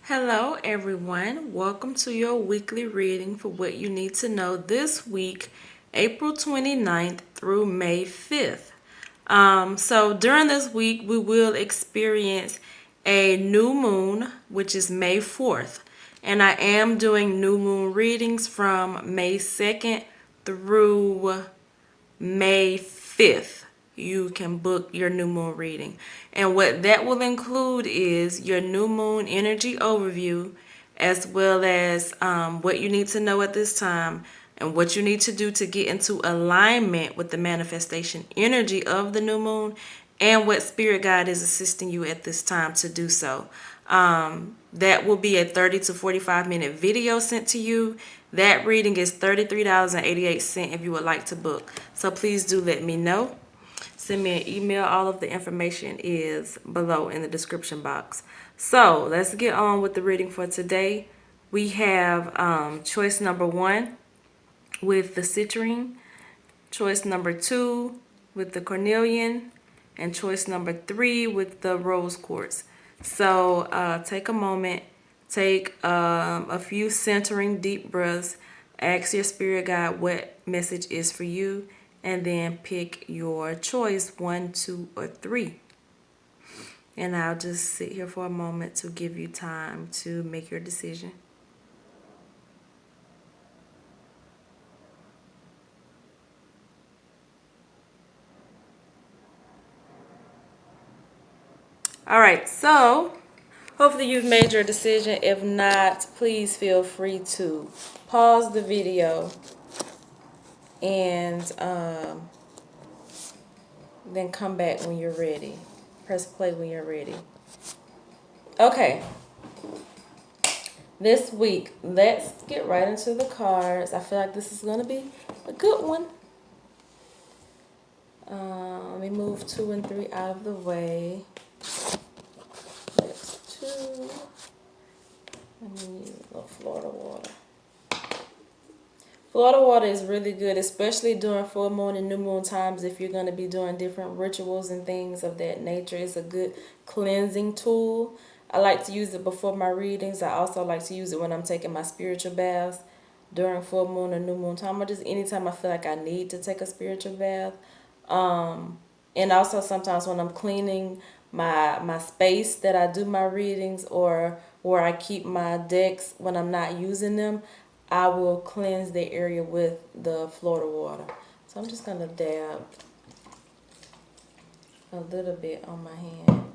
Hello, everyone. Welcome to your weekly reading for what you need to know this week, April 29th through May 5th. So during this week, we will experience a new moon, which is May 4th. And I am doing new moon readings from May 2nd through May 5th. You can book your new moon reading. And what that will include is your new moon energy overview, as well as what you need to know at this time and what you need to do to get into alignment with the manifestation energy of the new moon, and what spirit guide is assisting you at this time to do so. That will be a 30 to 45-minute video sent to you. That reading is $33.88 if you would like to book. So please do let me know. Send me an email. All of the information is below in the description box. So let's get on with the reading for today. We have choice number 1 with the citrine, choice number 2 with the cornelian, and choice number 3 with the rose quartz. So take a moment, take a few centering deep breaths, ask your spirit guide what message is for you, and then pick your choice 1, 2, or 3. And I'll just sit here for a moment to give you time to make your decision. All right, so hopefully you've made your decision. If not, please feel free to pause the video and then come back when you're ready. Press play when you're ready. Okay. This week, let's get right into the cards. I feel like this is going to be a good one. Let me move 2 and 3 out of the way. That's 2. And then use a little Florida water. Florida water is really good, especially during full moon and new moon times. If you're going to be doing different rituals and things of that nature, it's a good cleansing tool. I like to use it before my readings. I also like to use it when I'm taking my spiritual baths during full moon or new moon time, or just anytime I feel like I need to take a spiritual bath. And also sometimes when I'm cleaning my space that I do my readings, or where I keep my decks when I'm not using them, I will cleanse the area with the Florida water. So I'm just going to dab a little bit on my hand.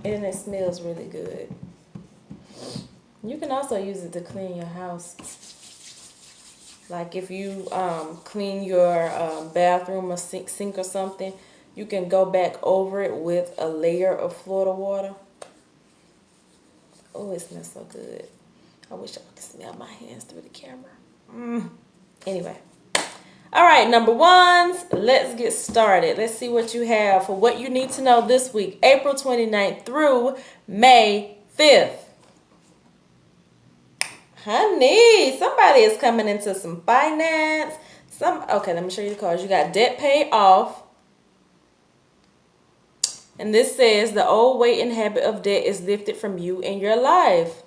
And it smells really good. You can also use it to clean your house. Like if you clean your bathroom or sink or something, you can go back over it with a layer of Florida water. Oh, it smells so good. I wish I could smell my hands through the camera. Anyway. All right, number ones, let's get started. Let's see what you have for what you need to know this week, April 29th through May 5th. Honey, somebody is coming into some finance. Okay, let me show you the cards. You got debt paid off. And this says the old weight and habit of debt is lifted from you in your life.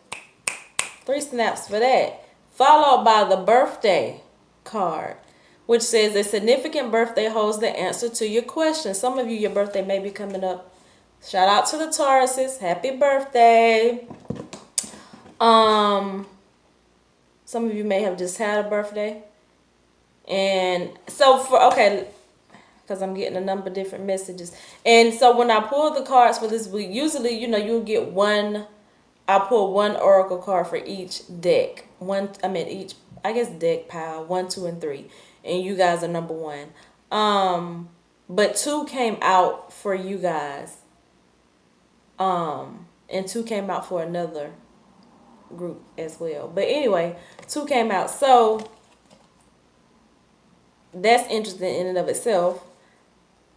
3 snaps for that. Followed by the birthday card, which says a significant birthday holds the answer to your question. Some of you, your birthday may be coming up. Shout out to the Tauruses. Happy birthday. Some of you may have just had a birthday. And so because I'm getting a number of different messages. And so when I pull the cards for this week, usually, you'll get one. I pull one oracle card for each deck. Each deck pile, 1, 2, and 3. And you guys are number 1. But 2 came out for you guys. And 2 came out for another group as well. But anyway, 2 came out. So that's interesting in and of itself.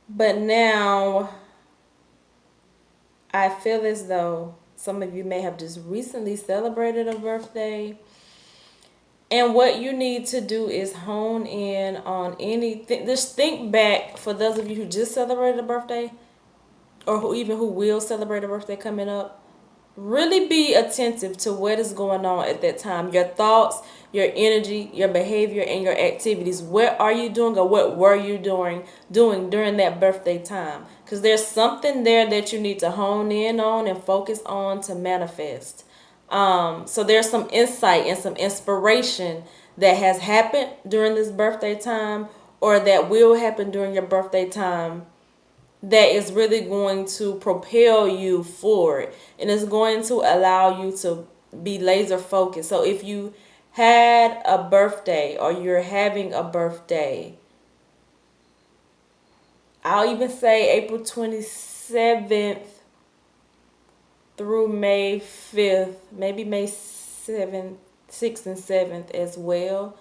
But now I feel as though some of you may have just recently celebrated a birthday. And what you need to do is hone in on anything. Just think back, for those of you who just celebrated a birthday, or who will celebrate a birthday coming up. really be attentive to what is going on at that time. Your thoughts, your energy, your behavior, and your activities. What are you doing, or what were you doing during that birthday time? Because there's something there that you need to hone in on and focus on to manifest. So there's some insight and some inspiration that has happened during this birthday time, or that will happen during your birthday time, that is really going to propel you forward, and it's going to allow you to be laser focused. So if you had a birthday, or you're having a birthday, I'll even say April 27th through May 5th, maybe May 7th, 6th, and 7th as well.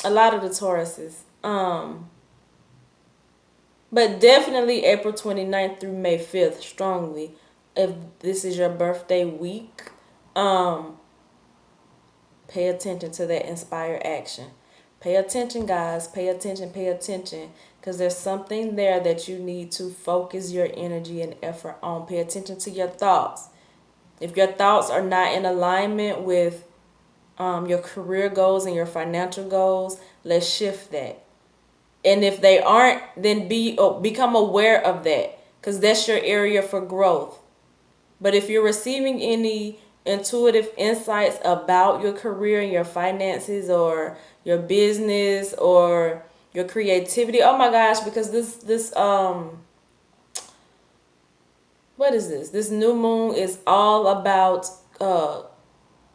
A lot of the Tauruses. But definitely April 29th through May 5th, strongly. If this is your birthday week, pay attention to that inspired action. Pay attention, guys. Pay attention, pay attention. Because there's something there that you need to focus your energy and effort on. Pay attention to your thoughts. If your thoughts are not in alignment with your career goals and your financial goals, let's shift that. And if they aren't, then become aware of that, because that's your area for growth. But if you're receiving any intuitive insights about your career and your finances, or your business, or your creativity, oh my gosh, because this what is this? This new moon is all about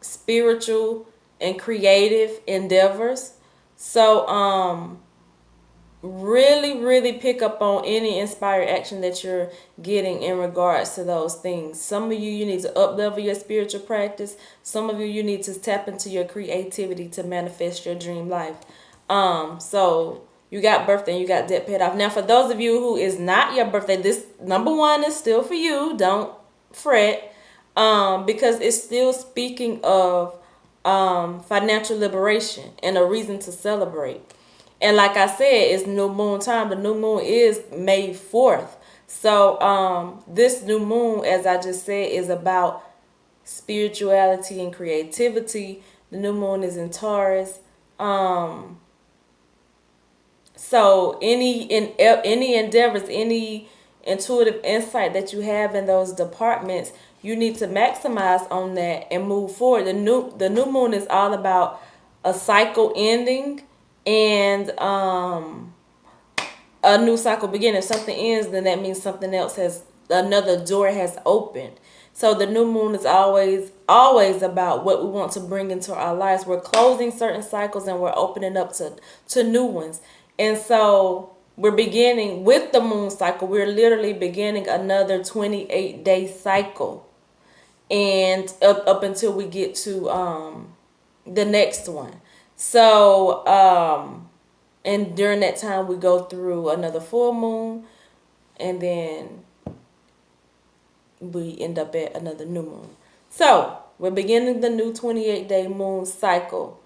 spiritual and creative endeavors. So really pick up on any inspired action that you're getting in regards to those things. Some of you need to up level your spiritual practice. Some of you need to tap into your creativity to manifest your dream life. So you got birthday and you got debt paid off. Now, for those of you who is not your birthday, this number one is still for you. Don't fret, because it's still speaking of financial liberation and a reason to celebrate. And like I said, it's new moon time. The new moon is May 4th. So this new moon, as I just said, is about spirituality and creativity. The new moon is in Taurus. So any endeavors, any intuitive insight that you have in those departments, you need to maximize on that and move forward. The new moon is all about a cycle ending and a new cycle beginning. If something ends, then that means something else another door has opened. So the new moon is always about what we want to bring into our lives. We're closing certain cycles and we're opening up to new ones. And so we're beginning with the moon cycle. We're literally beginning another 28-day cycle, and up until we get to the next one. So and during that time we go through another full moon, and then we end up at another new moon. So we're beginning the new 28-day moon cycle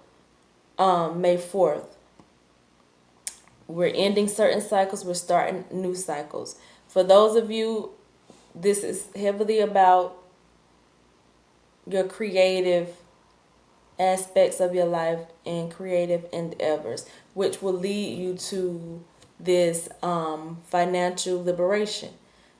May 4th. We're ending certain cycles, we're starting new cycles. For those of you, this is heavily about your creative aspects of your life and creative endeavors, which will lead you to this financial liberation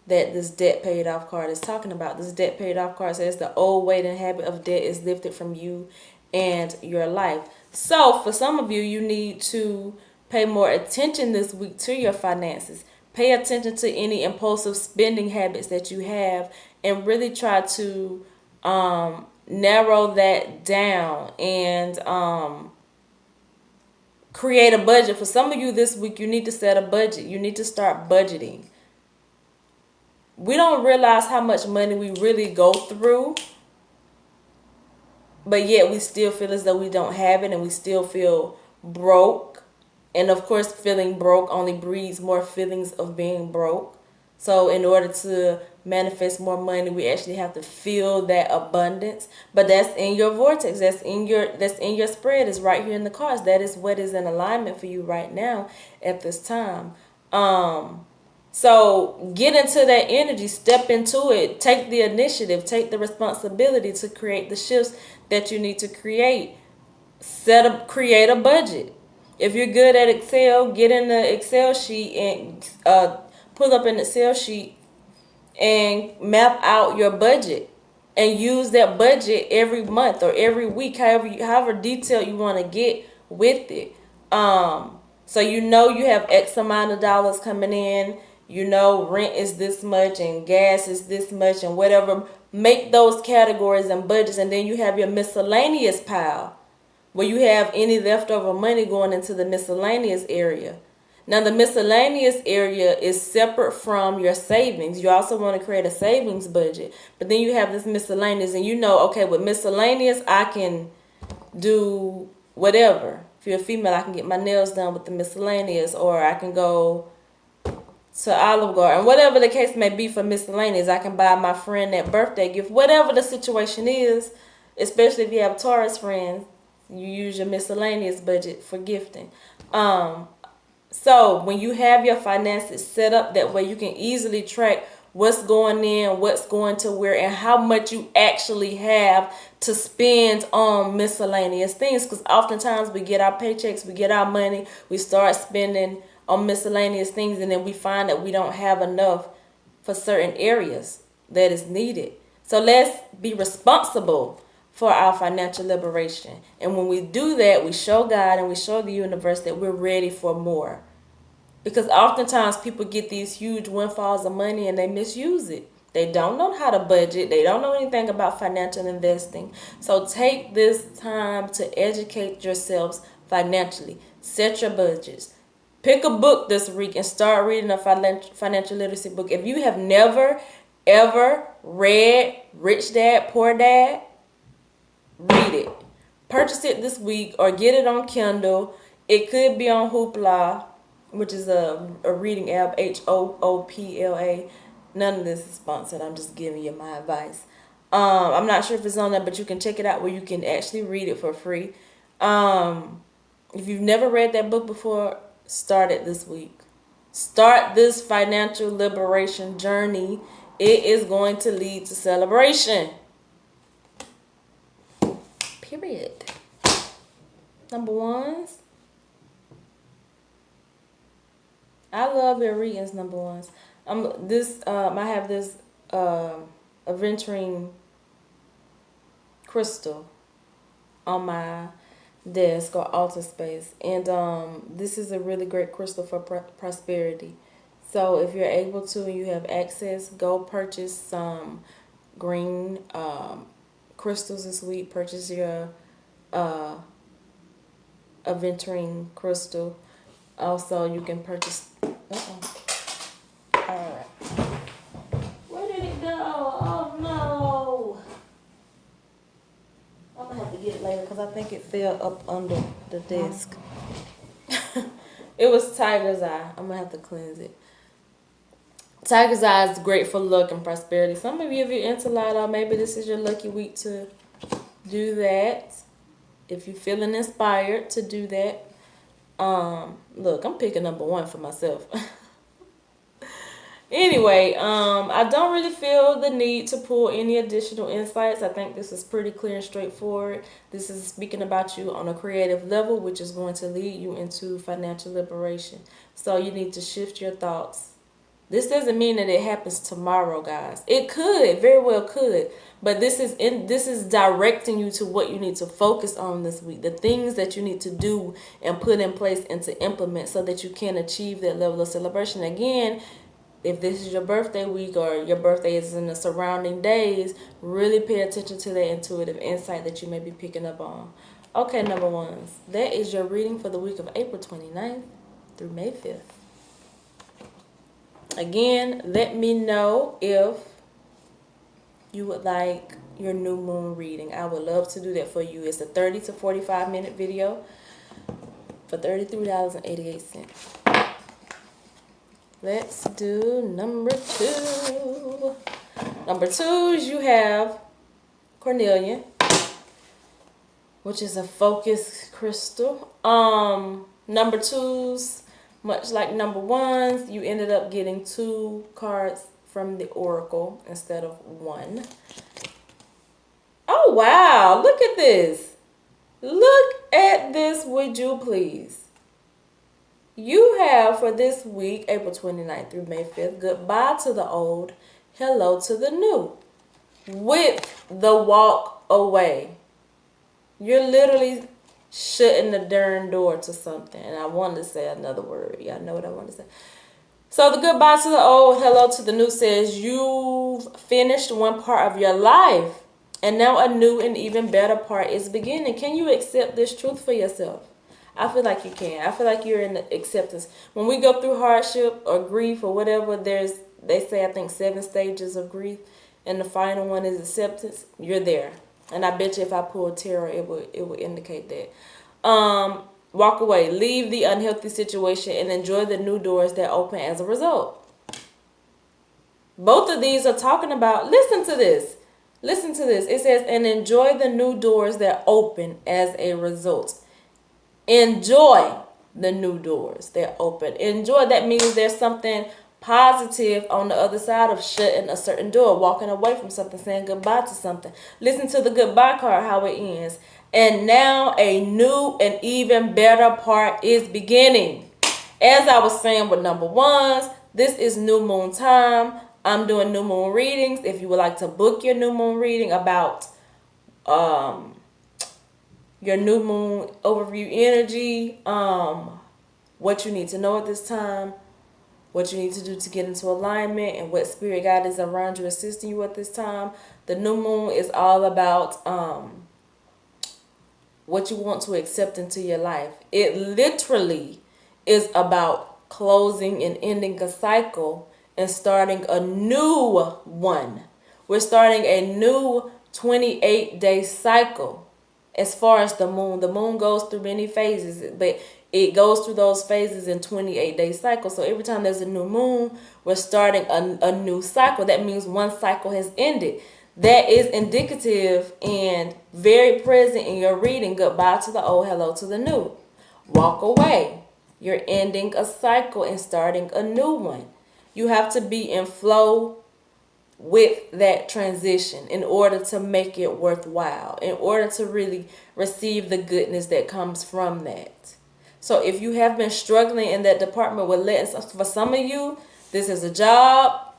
that this debt paid off card is talking about. This debt paid off card says the old weight and habit of debt is lifted from you and your life. So for some of you, you need to pay more attention this week to your finances. Pay attention to any impulsive spending habits that you have, and really try to narrow that down and create a budget. For some of you this week, you need to set a budget. You need to start budgeting. We don't realize how much money we really go through, but yet we still feel as though we don't have it, and we still feel broke. And of course, feeling broke only breeds more feelings of being broke. So in order to manifest more money, we actually have to feel that abundance. But that's in your vortex. That's in your spread. It's right here in the cards. That is what is in alignment for you right now at this time. So get into that energy, step into it, take the initiative, take the responsibility to create the shifts that you need to create. Create a budget. If you're good at Excel, get in the Excel sheet and pull up an Excel sheet and map out your budget and use that budget every month or every week, however detailed you want to get with it. So you know you have X amount of dollars coming in. You know rent is this much and gas is this much and whatever. Make those categories and budgets, and then you have your miscellaneous pile where you have any leftover money going into the miscellaneous area. Now, the miscellaneous area is separate from your savings. You also want to create a savings budget. But then you have this miscellaneous, and you know, okay, with miscellaneous, I can do whatever. If you're a female, I can get my nails done with the miscellaneous, or I can go to Olive Garden. Whatever the case may be for miscellaneous, I can buy my friend that birthday gift. Whatever the situation is, especially if you have Taurus friends, you use your miscellaneous budget for gifting. So when you have your finances set up that way, you can easily track what's going in, what's going to where, and how much you actually have to spend on miscellaneous things. Because oftentimes we get our paychecks, we get our money, we start spending on miscellaneous things, and then we find that we don't have enough for certain areas that is needed. So let's be responsible for our financial liberation. And when we do that, we show God and we show the universe that we're ready for more. Because oftentimes people get these huge windfalls of money and they misuse it. They don't know how to budget. They don't know anything about financial investing. So take this time to educate yourselves financially. Set your budgets. Pick a book this week and start reading a financial literacy book. If you have never, ever read Rich Dad, Poor Dad, read it. Purchase it this week or get it on Kindle. It could be on Hoopla, which is a reading app, Hoopla. None of this is sponsored. I'm just giving you my advice. I'm not sure if it's on there, but you can check it out where you can actually read it for free. If you've never read that book before, start it this week. Start this financial liberation journey. It is going to lead to celebration. Period. Number ones. I love your readings, number ones. I have this aventurine crystal on my desk or altar space, and this is a really great crystal for prosperity. So if you're able to and you have access, go purchase some green crystals this week. Purchase your aventurine crystal. Also, you can purchase. Alright. Where did it go? Oh no! I'm gonna have to get it later because I think it fell up under the desk. It was Tiger's Eye. I'm gonna have to cleanse it. Tiger's Eye is great for luck and prosperity. Some of you, if you're into Lotto, maybe this is your lucky week to do that. If you're feeling inspired to do that. Look, I'm picking number one for myself. Anyway, I don't really feel the need to pull any additional insights. I think this is pretty clear and straightforward. This is speaking about you on a creative level, which is going to lead you into financial liberation. So you need to shift your thoughts. This doesn't mean that it happens tomorrow, guys. It could, very well could. But this is directing you to what you need to focus on this week. The things that you need to do and put in place and to implement so that you can achieve that level of celebration. Again, if this is your birthday week or your birthday is in the surrounding days, really pay attention to that intuitive insight that you may be picking up on. Okay, number ones. That is your reading for the week of April 29th through May 5th. Again, let me know if you would like your new moon reading. I would love to do that for you. It's a 30 to 45 minute video for $33.88. Let's do number two. Number two is you have Cornelian, which is a focus crystal. Number twos Much like number ones, you ended up getting 2 cards from the Oracle instead of 1. Oh, wow. Look at this. Look at this, would you please? You have for this week, April 29th through May 5th, goodbye to the old, hello to the new. With the walk away. You're literally shutting the darn door to something. And I wanted to say another word. Y'all know what I want to say. So the goodbye to the old, hello to the new says you've finished one part of your life. And now a new and even better part is beginning. Can you accept this truth for yourself? I feel like you can. I feel like you're in the acceptance. When we go through hardship or grief or whatever, they say, I think, 7 stages of grief. And the final one is acceptance. You're there. And I bet you if I pull tarot, it would indicate that. Walk away. Leave the unhealthy situation and enjoy the new doors that open as a result. Both of these are talking about, listen to this. Listen to this. It says, and enjoy the new doors that open as a result. Enjoy the new doors that open. Enjoy, that means there's something positive on the other side of shutting a certain door, walking away from something, saying goodbye to something. Listen to the goodbye card, how it ends. And now a new and even better part is beginning. As I was saying with number ones, this is new moon time. I'm doing new moon readings. If you would like to book your new moon reading about your new moon overview energy, what you need to know at this time, what you need to do to get into alignment, and what spirit guide is around you assisting you at this time. The new moon is all about what you want to accept into your life. It literally is about closing and ending a cycle and starting a new one. We're starting a new 28-day cycle. As far as the moon goes through many phases, but it goes through those phases in 28-day cycles. So every time there's a new moon, we're starting a new cycle. That means one cycle has ended. That is indicative and very present in your reading. Goodbye to the old, hello to the new. Walk away. You're ending a cycle and starting a new one. You have to be in flow with that transition in order to make it worthwhile, in order to really receive the goodness that comes from that. So if you have been struggling in that department with letting, for some of you, this is a job.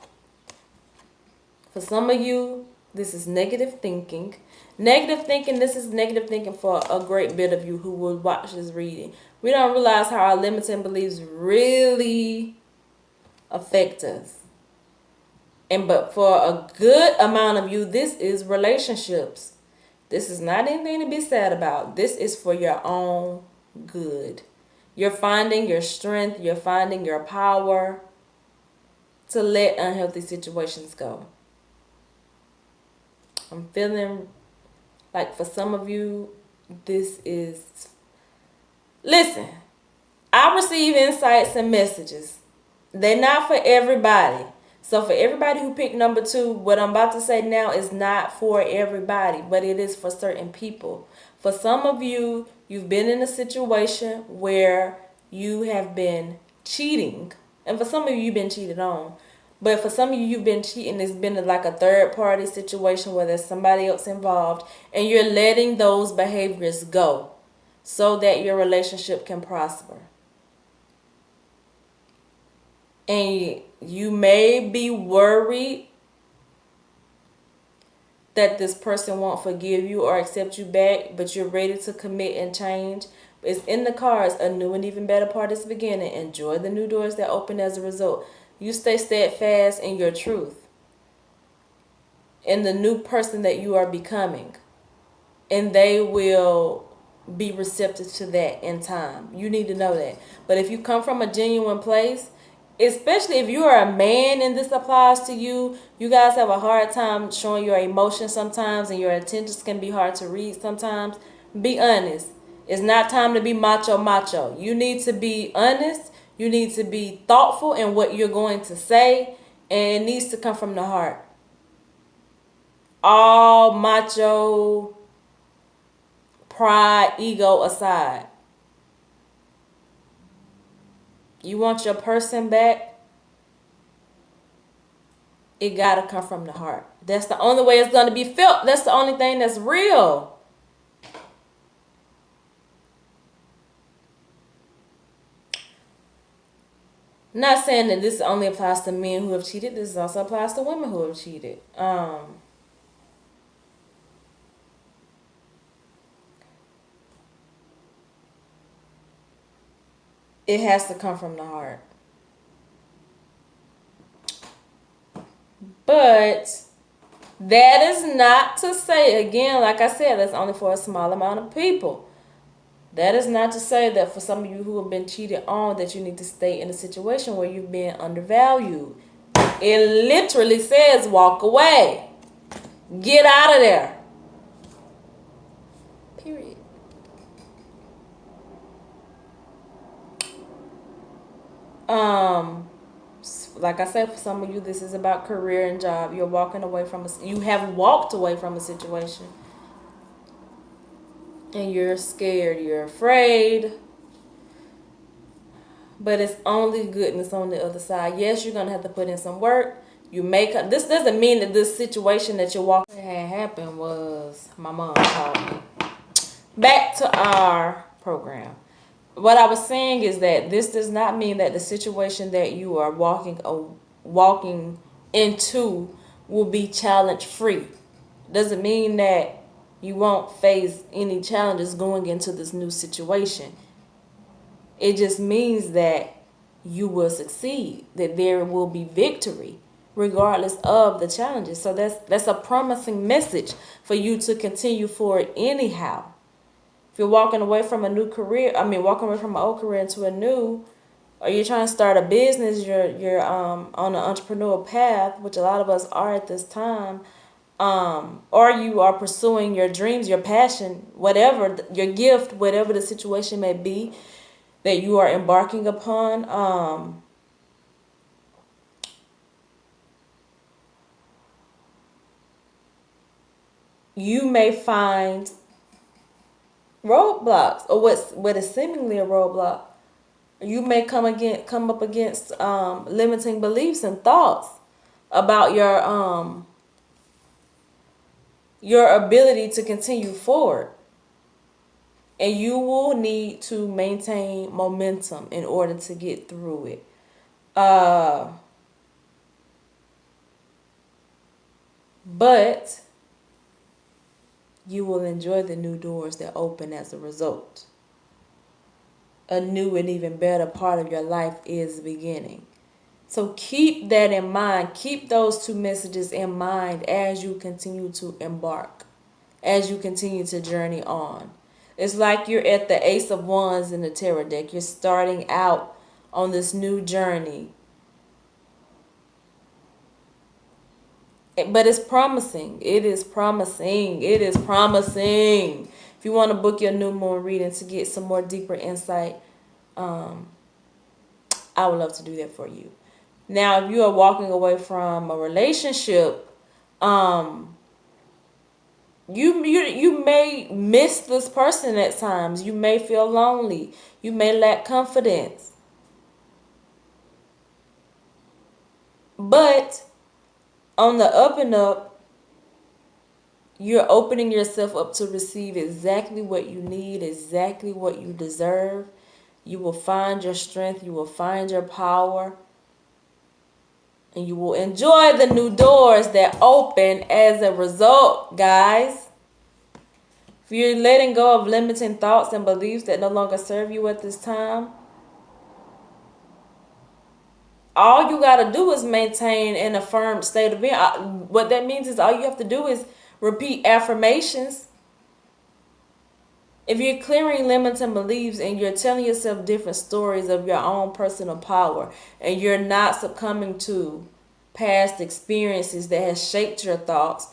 For some of you, this is negative thinking. Negative thinking, this is negative thinking for a great bit of you who will watch this reading. We don't realize how our limiting beliefs really affect us. But for a good amount of you, this is relationships. This is not anything to be sad about. This is for your own good. You're finding your strength. You're finding your power to let unhealthy situations go. I'm feeling like for some of you, this is... Listen, I receive insights and messages. They're not for everybody. So for everybody who picked number 2, what I'm about to say now is not for everybody, but it is for certain people. For some of you, you've been in a situation where you have been cheating. And for some of you, you've been cheated on. But for some of you, you've been cheating. It's been like a third party situation where there's somebody else involved. And you're letting those behaviors go so that your relationship can prosper. And you may be worried that this person won't forgive you or accept you back, but you're ready to commit and change. It's in the cards. A new and even better part is beginning. Enjoy the new doors that open as a result. You stay steadfast in your truth, in the new person that you are becoming. And they will be receptive to that in time. You need to know that. But if you come from a genuine place, especially if you are a man and this applies to you, you guys have a hard time showing your emotions sometimes, and your intentions can be hard to read sometimes. Be honest. It's not time to be macho. You need to be honest. You need to be thoughtful in what you're going to say, and it needs to come from the heart. All macho, pride, ego aside. You want your person back, it gotta come from the heart. That's the only way it's gonna be felt. That's the only thing that's real. Not saying that this only applies to men who have cheated. This also applies to women who have cheated. It has to come from the heart. But that is not to say, again, like I said, that's only for a small amount of people. That is not to say that for some of you who have been cheated on, that you need to stay in a situation where you've been undervalued. It literally says walk away. Get out of there. Period. Like I said, for some of you, this is about career and job. You're walking away from you have walked away from a situation. And you're scared, you're afraid. But it's only goodness on the other side. Yes, you're gonna have to put in some work. You make this doesn't mean that this situation that you're walking had happened was my mom called me. Back to our program. What I was saying is that this does not mean that the situation that you are walking into will be challenge free. Doesn't mean that you won't face any challenges going into this new situation. It just means that you will succeed, that there will be victory regardless of the challenges. So that's a promising message for you to continue forward anyhow. If you're walking away from a new career, walking away from an old career into a new, or you're trying to start a business, you're on an entrepreneurial path, which a lot of us are at this time, or you are pursuing your dreams, your passion, whatever, your gift, whatever the situation may be that you are embarking upon, you may find roadblocks, or what is seemingly a roadblock. You may come up against limiting beliefs and thoughts about your ability to continue forward. And you will need to maintain momentum in order to get through it. But you will enjoy the new doors that open as a result. A new and even better part of your life is beginning. So keep that in mind. Keep those two messages in mind as you continue to embark, as you continue to journey on. It's like you're at the Ace of Wands in the Tarot deck. You're starting out on this new journey. But it's promising. It is promising. It is promising. If you want to book your new moon reading to get some more deeper insight, I would love to do that for you. Now, if you are walking away from a relationship, you may miss this person at times. You may feel lonely. You may lack confidence. But on the up and up, you're opening yourself up to receive exactly what you need, exactly what you deserve. You will find your strength. You will find your power. And you will enjoy the new doors that open as a result, guys. If you're letting go of limiting thoughts and beliefs that no longer serve you at this time, all you got to do is maintain an affirmed state of being. What that means is all you have to do is repeat affirmations. If you're clearing limiting beliefs and you're telling yourself different stories of your own personal power, and you're not succumbing to past experiences that has shaped your thoughts,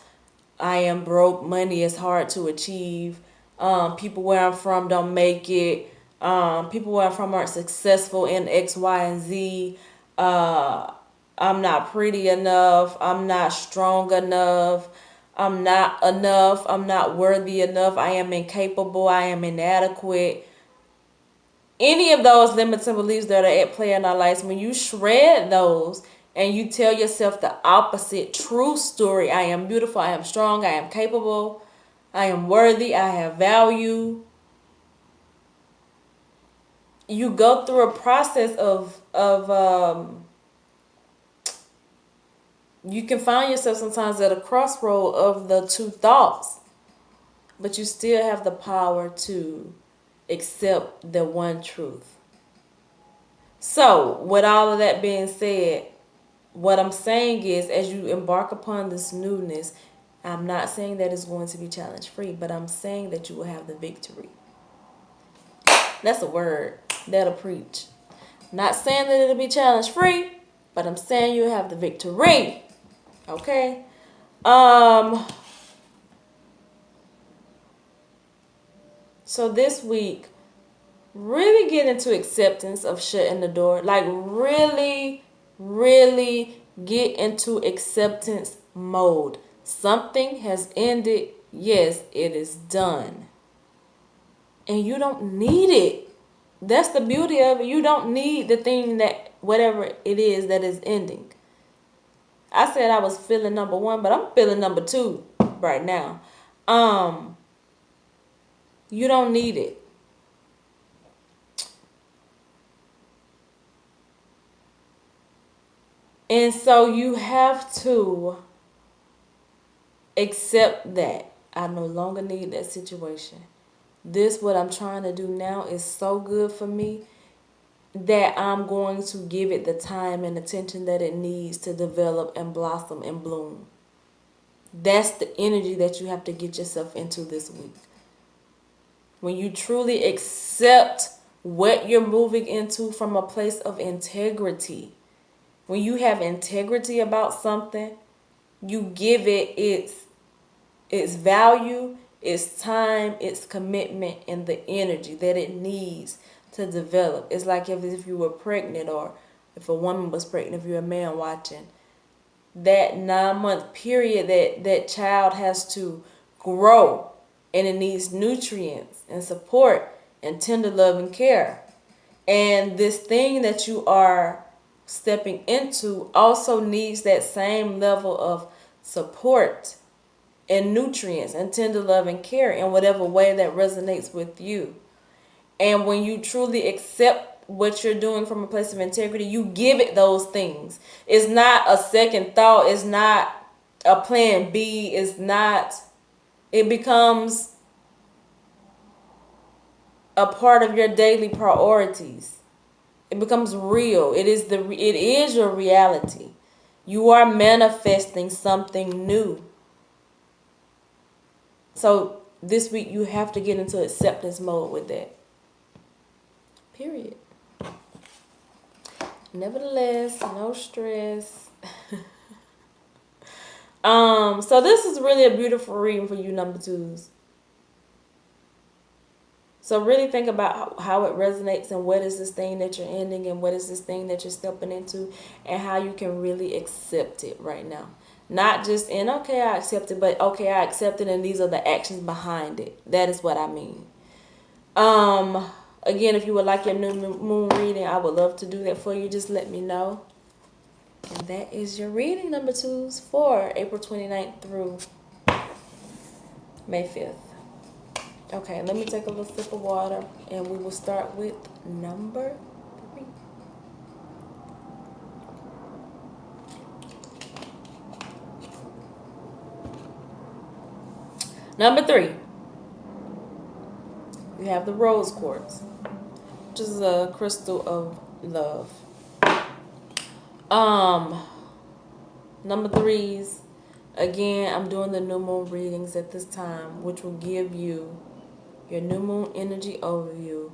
I am broke, money is hard to achieve, people where I'm from don't make it, people where I'm from aren't successful in X, Y, and Z, I'm not pretty enough, I'm not strong enough, I'm not worthy enough, I am incapable, I am inadequate. any of those limiting beliefs that are at play in our lives, when you shred those and you tell yourself the opposite true story, I am beautiful, I am strong, I am capable, I am worthy, I have value. You go through a process of you can find yourself sometimes at a crossroad of the two thoughts, but you still have the power to accept the one truth. So, with all of that being said, what I'm saying is, as you embark upon this newness, I'm not saying that it's going to be challenge free, but I'm saying that you will have the victory. That's a word that'll preach. Not saying that it'll be challenge free, but I'm saying you'll have the victory. Okay? So this week, really get into acceptance of shutting the door. Like really, really get into acceptance mode. Something has ended. Yes, it is done. And you don't need it. That's the beauty of it. You don't need the thing that, whatever it is that is ending. I said I was feeling number one, but I'm feeling number two right now. You don't need it. And so you have to accept that I no longer need that situation. This, what I'm trying to do now, is so good for me that I'm going to give it the time and attention that it needs to develop and blossom and bloom. That's the energy that you have to get yourself into this week. When you truly accept what you're moving into from a place of integrity. When you have integrity about something, you give it its value, its time, its commitment, and the energy that it needs to develop. It's like if you were pregnant, or if a woman was pregnant, if you're a man watching, that 9-month period that child has to grow, and it needs nutrients and support and tender love and care. And this thing that you are stepping into also needs that same level of support and nutrients and tender love and care in whatever way that resonates with you. And when you truly accept what you're doing from a place of integrity, you give it those things. It's not a second thought. It's not a plan B. It's not, it becomes a part of your daily priorities. It becomes real. It is your reality. You are manifesting something new. So this week you have to get into acceptance mode with that. Period. Nevertheless, no stress. So this is really a beautiful reading for you number twos. So really think about how it resonates, and what is this thing that you're ending, and what is this thing that you're stepping into, and how you can really accept it right now. Not just in, okay, I accept it, but okay, I accept it, and these are the actions behind it. That is what I mean. Again, if you would like your new moon reading, I would love to do that for you. Just let me know. And that is your reading number twos for April 29th through May 5th. Okay, let me take a little sip of water, and we will start with number 3. Number 3, we have the rose quartz, which is a crystal of love. Number 3s, again, I'm doing the new moon readings at this time, which will give you your new moon energy overview,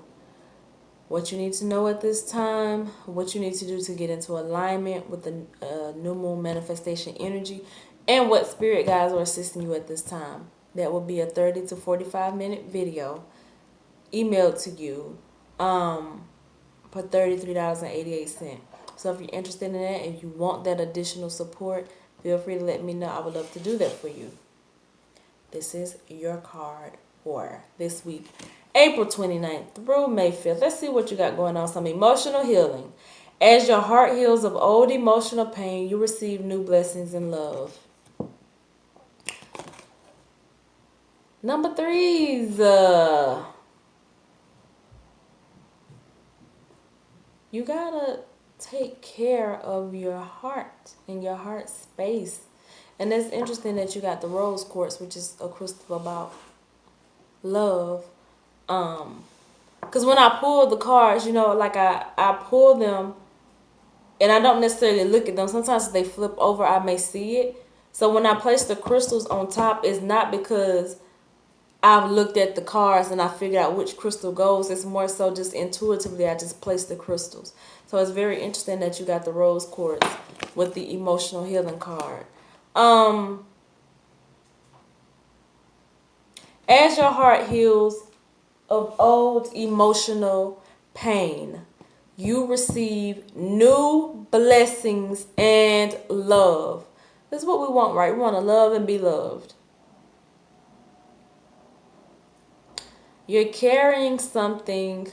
what you need to know at this time, what you need to do to get into alignment with the new moon manifestation energy, and what spirit guides are assisting you at this time. That will be a 30 to 45 minute video emailed to you for $33.88. So if you're interested in that, if you want that additional support, feel free to let me know. I would love to do that for you. This is your card for this week, April 29th through May 5th. Let's see what you got going on. Some emotional healing. As your heart heals of old emotional pain, you receive new blessings and love. Number 3's you gotta take care of your heart and your heart space. And it's interesting that you got the rose quartz, which is a crystal about love. Because when I pull the cards, like I pull them and I don't necessarily look at them. Sometimes they flip over, I may see it. So when I place the crystals on top, it's not because I've looked at the cards and I figured out which crystal goes. It's more so just intuitively I just place the crystals. So it's very interesting that you got the rose quartz with the emotional healing card. As your heart heals of old emotional pain, you receive new blessings and love. That's what we want, right? We want to love and be loved. You're carrying something,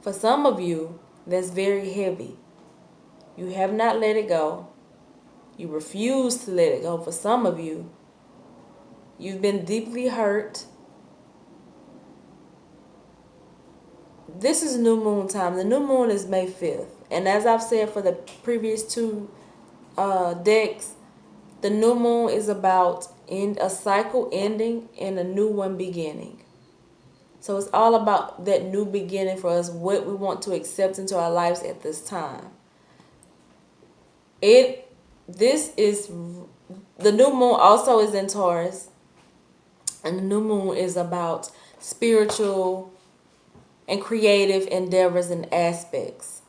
for some of you, that's very heavy. You have not let it go. You refuse to let it go. For some of you, you've been deeply hurt. This is new moon time. The new moon is May 5th. And as I've said for the previous two decks, the new moon is about a cycle ending and a new one beginning. So it's all about that new beginning for us, what we want to accept into our lives at this time. This is the new moon also is in Taurus, and the new moon is about spiritual and creative endeavors and aspects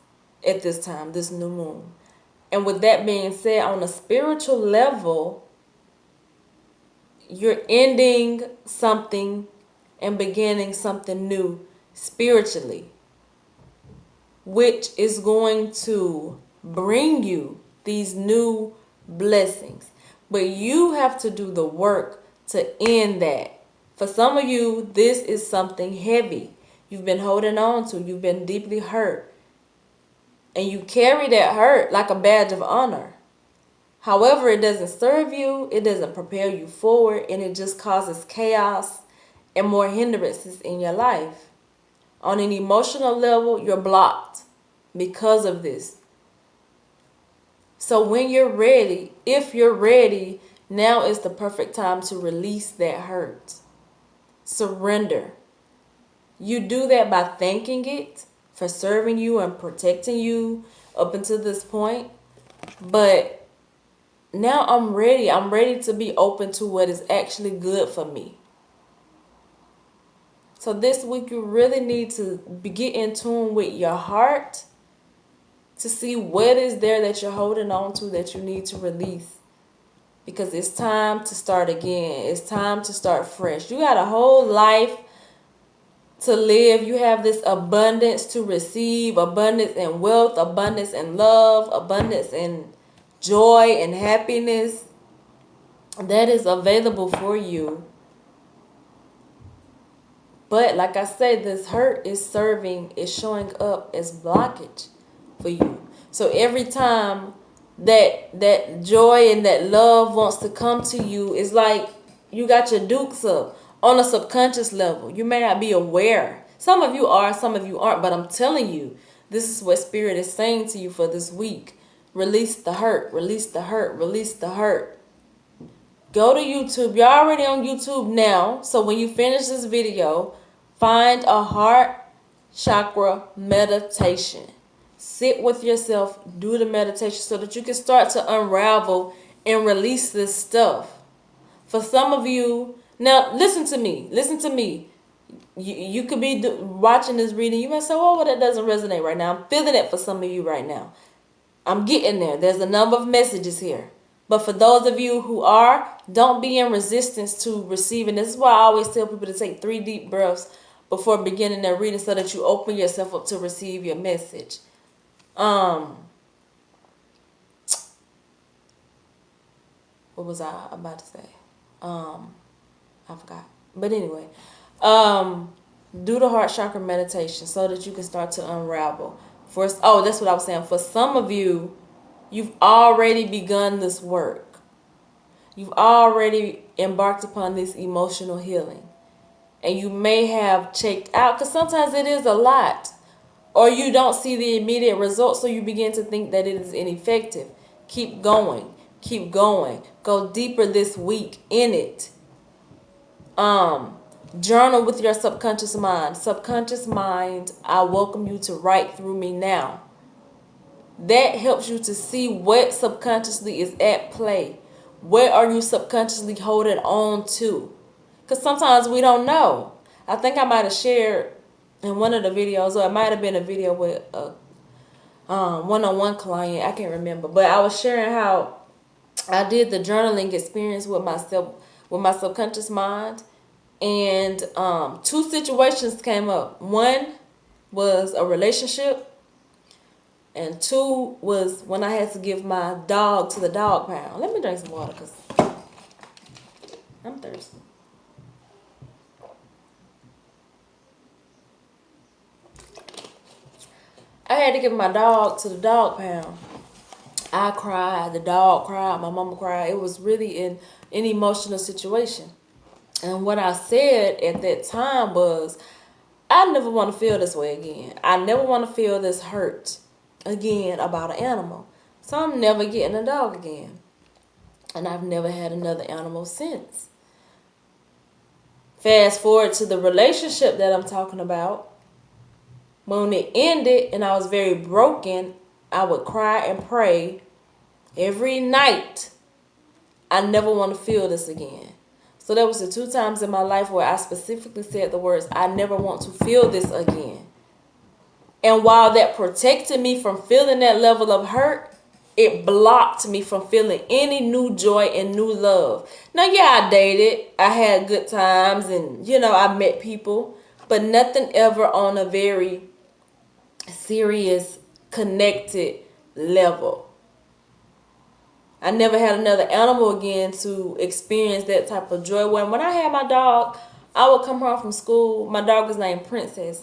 at this time, this new moon. And with that being said, on a spiritual level, you're ending something and beginning something new spiritually, which is going to bring you these new blessings. But you have to do the work to end that. For some of you, this is something heavy you've been holding on to. You've been deeply hurt. And you carry that hurt like a badge of honor. However, it doesn't serve you, it doesn't prepare you forward, and it just causes chaos and more hindrances in your life. On an emotional level, you're blocked because of this. So when you're ready, if you're ready, now is the perfect time to release that hurt. Surrender. You do that by thanking it for serving you and protecting you up until this point. But now I'm ready. I'm ready to be open to what is actually good for me. So this week you really need to get in tune with your heart to see what is there that you're holding on to that you need to release. Because it's time to start again. It's time to start fresh. You got a whole life to live. You have this abundance to receive, abundance in wealth, abundance in love, abundance in joy and happiness that is available for you. But like I said, this hurt is showing up as blockage for you. So every time that joy and that love wants to come to you, it's like you got your dukes up on a subconscious level. You may not be aware. Some of you are, some of you aren't, but I'm telling you, this is what Spirit is saying to you for this week. Release the hurt, release the hurt, release the hurt. Go to YouTube. You're already on YouTube now. So when you finish this video, find a heart chakra meditation. Sit with yourself, do the meditation so that you can start to unravel and release this stuff. For some of you, now listen to me. You could be watching this reading. You might say, oh, well, that doesn't resonate right now. I'm feeling it for some of you right now. I'm getting there. There's a number of messages here. But for those of you who are, don't be in resistance to receiving. This is why I always tell people to take 3 deep breaths before beginning their reading so that you open yourself up to receive your message. What was I about to say? I forgot. But anyway, Do the heart chakra meditation so that you can start to unravel. That's what I was saying. For some of you, you've already begun this work. You've already embarked upon this emotional healing. And you may have checked out, because sometimes it is a lot. Or you don't see the immediate results, so you begin to think that it is ineffective. Keep going. Keep going. Go deeper this week in it. Journal with your subconscious mind. Subconscious mind, I welcome you to write through me now. That helps you to see what subconsciously is at play. What are you subconsciously holding on to? Because sometimes we don't know. I think I might have shared in one of the videos, or it might have been a video with a one-on-one client. I can't remember. But I was sharing how I did the journaling experience with myself, with my subconscious mind. And two situations came up. One was a relationship. And two was when I had to give my dog to the dog pound. Let me drink some water because I'm thirsty. I had to give my dog to the dog pound. I cried, the dog cried, my mama cried. It was really an emotional situation. And what I said at that time was, I never want to feel this way again. I never want to feel this hurt again about an animal. So I'm never getting a dog again. And I've never had another animal since. Fast forward to the relationship that I'm talking about. When it ended and I was very broken, I would cry and pray every night. I never want to feel this again. So that was the two times in my life where I specifically said the words, I never want to feel this again. And while that protected me from feeling that level of hurt, it blocked me from feeling any new joy and new love. Now, yeah, I dated. I had good times and, I met people. But nothing ever on a very serious, connected level. I never had another animal again to experience that type of joy. When I had my dog, I would come home from school. My dog was named Princess.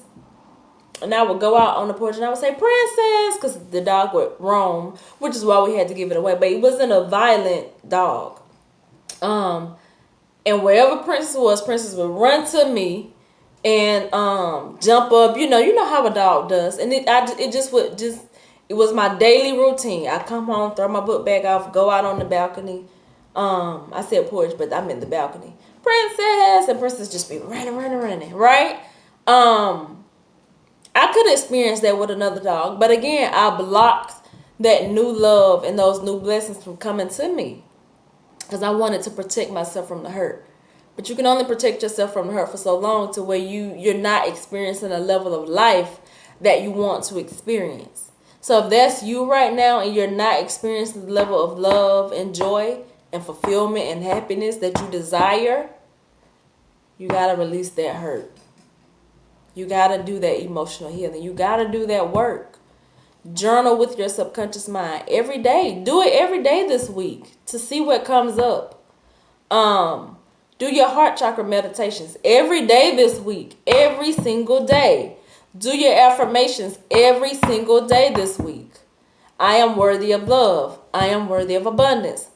And I would go out on the porch and I would say, Princess, because the dog would roam, which is why we had to give it away. But it wasn't a violent dog. And wherever Princess would run to me and jump up. You know how a dog does. And it was my daily routine. I come home, throw my book bag off, go out on the balcony. I said porch, but I meant the balcony. Princess, and Princess just be running, right? I could experience that with another dog, but again, I blocked that new love and those new blessings from coming to me because I wanted to protect myself from the hurt. But you can only protect yourself from the hurt for so long to where you're not experiencing a level of life that you want to experience. So if that's you right now and you're not experiencing the level of love and joy and fulfillment and happiness that you desire, you got to release that hurt. You got to do that emotional healing. You got to do that work. Journal with your subconscious mind every day. Do it every day this week to see what comes up. Do your heart chakra meditations every day this week. Every single day. Do your affirmations every single day this week. I am worthy of love. I am worthy of abundance.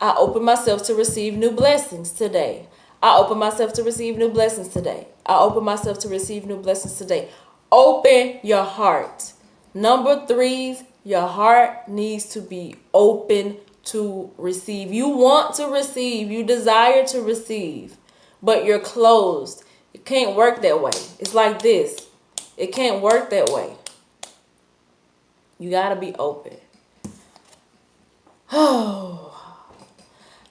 I open myself to receive new blessings today. I open myself to receive new blessings today. I open myself to receive new blessings today. Open your heart. Number 3, your heart needs to be open to receive. You want to receive. You desire to receive. But you're closed. It can't work that way. It's like this. It can't work that way. You got to be open. Oh.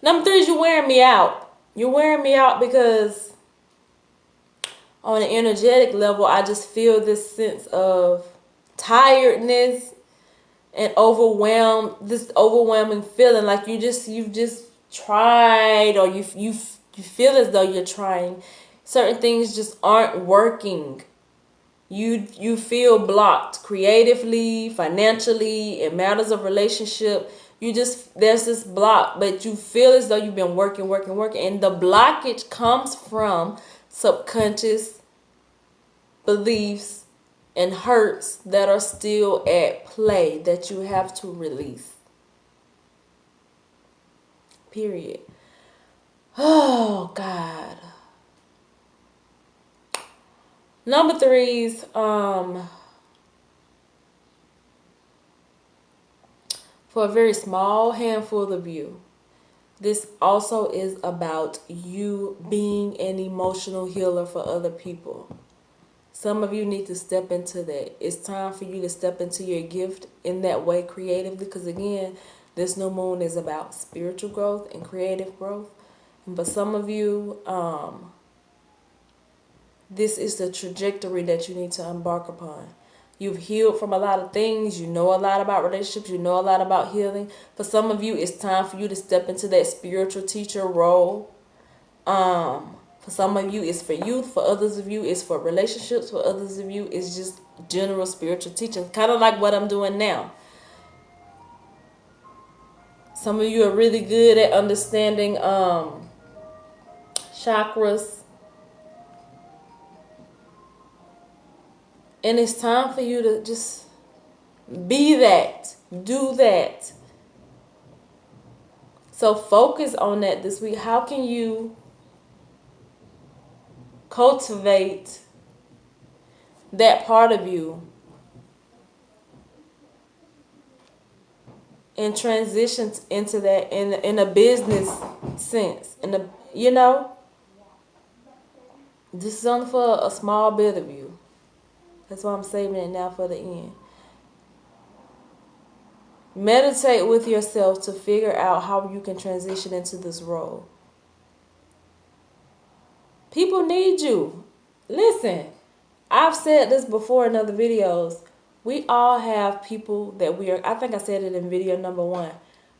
Number 3 is you're wearing me out. You're wearing me out because on an energetic level, I just feel this sense of tiredness and this overwhelming feeling like you've just tried, or you feel as though you're trying. Certain things just aren't working. You feel blocked creatively, financially, in matters of relationship. There's this block, but you feel as though you've been working. And the blockage comes from subconscious beliefs and hurts that are still at play that you have to release. Period. Oh, God. Number threes, for a very small handful of you, this also is about you being an emotional healer for other people. Some of you need to step into that. It's time for you to step into your gift in that way creatively, because again, this new moon is about spiritual growth and creative growth. And for some of you, this is the trajectory that you need to embark upon. You've healed from a lot of things. You know a lot about relationships. You know a lot about healing. For some of you, it's time for you to step into that spiritual teacher role. For some of you, it's for youth. For others of you, it's for relationships. For others of you, it's just general spiritual teaching. Kind of like what I'm doing now. Some of you are really good at understanding chakras. And it's time for you to just be that. Do that. So focus on that this week. How can you cultivate that part of you and transition into that in a business sense? This is only for a small bit of you. That's why I'm saving it now for the end. Meditate with yourself to figure out how you can transition into this role. People need you. Listen, I've said this before in other videos. We all have people that I think I said it in video number 1.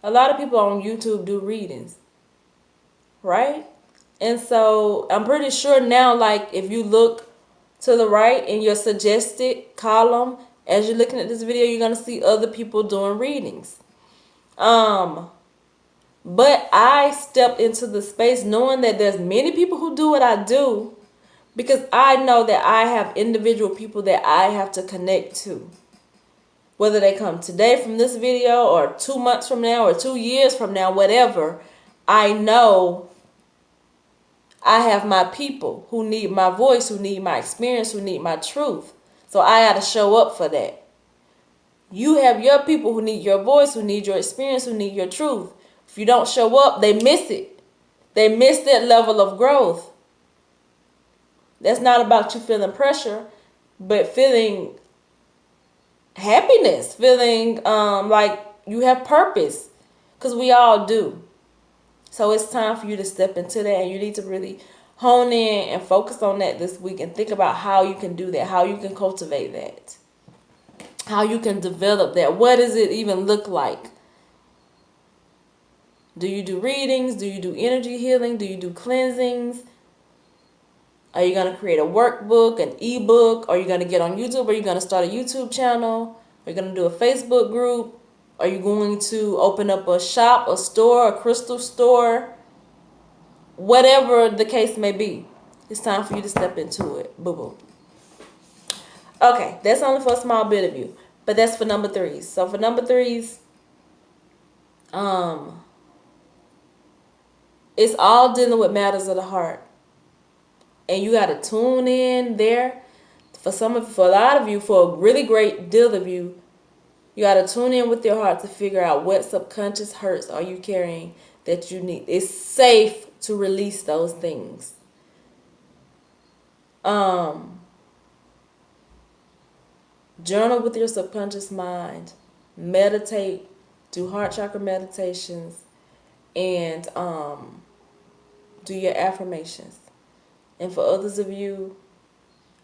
A lot of people on YouTube do readings, right? And so I'm pretty sure now, like if you look to the right in your suggested column, as you're looking at this video, you're going to see other people doing readings. But I stepped into the space knowing that there's many people who do what I do, because I know that I have individual people that I have to connect to. Whether they come today from this video or 2 months from now or 2 years from now, whatever, I know I have my people who need my voice, who need my experience, who need my truth. So I got to show up for that. You have your people who need your voice, who need your experience, who need your truth. If you don't show up, they miss it. They miss that level of growth. That's not about you feeling pressure, but feeling happiness, feeling like you have purpose, because we all do. So it's time for you to step into that, and you need to really hone in and focus on that this week and think about how you can do that, how you can cultivate that, how you can develop that. What does it even look like? Do you do readings? Do you do energy healing? Do you do cleansings? Are you going to create a workbook, an ebook? Are you going to get on YouTube? Are you going to start a YouTube channel? Are you going to do a Facebook group? Are you going to open up a shop, a store, a crystal store? Whatever the case may be, it's time for you to step into it. Boo-boo. Okay, that's only for a small bit of you, but that's for number threes. So for number threes, it's all dealing with matters of the heart. And you got to tune in there. For a lot of you, for a really great deal of you, you got to tune in with your heart to figure out what subconscious hurts are you carrying that you need. It's safe to release those things. Journal with your subconscious mind. Meditate. Do heart chakra meditations. And do your affirmations. And for others of you,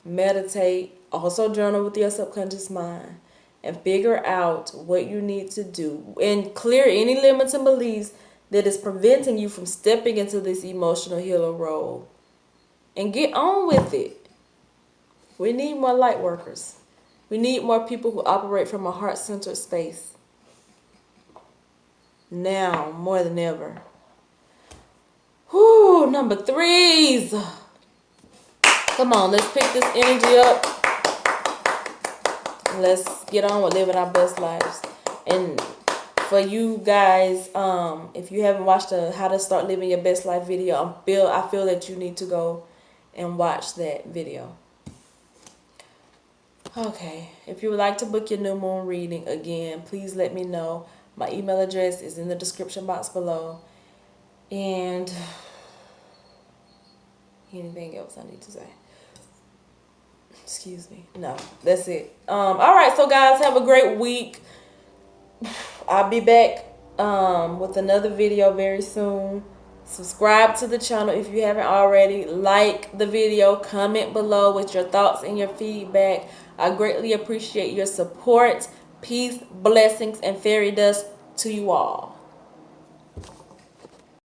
meditate. Also journal with your subconscious mind. And figure out what you need to do. And clear any limits and beliefs that is preventing you from stepping into this emotional healer role. And get on with it. We need more light workers. We need more people who operate from a heart-centered space. Now, more than ever. Whoo, number threes. Come on, let's pick this energy up. Let's get on with living our best lives. And for you guys, if you haven't watched the How to Start Living Your Best Life video, I feel that you need to go and watch that video. Okay, if you would like to book your new moon reading, again, please let me know. My email address is in the description box below. And anything else I need to say? Excuse me. No, that's it. All right, so guys, have a great week. I'll be back with another video very soon. Subscribe to the channel if you haven't already. Like the video, comment below with your thoughts and your feedback. I greatly appreciate your support. Peace, blessings, and fairy dust to you all.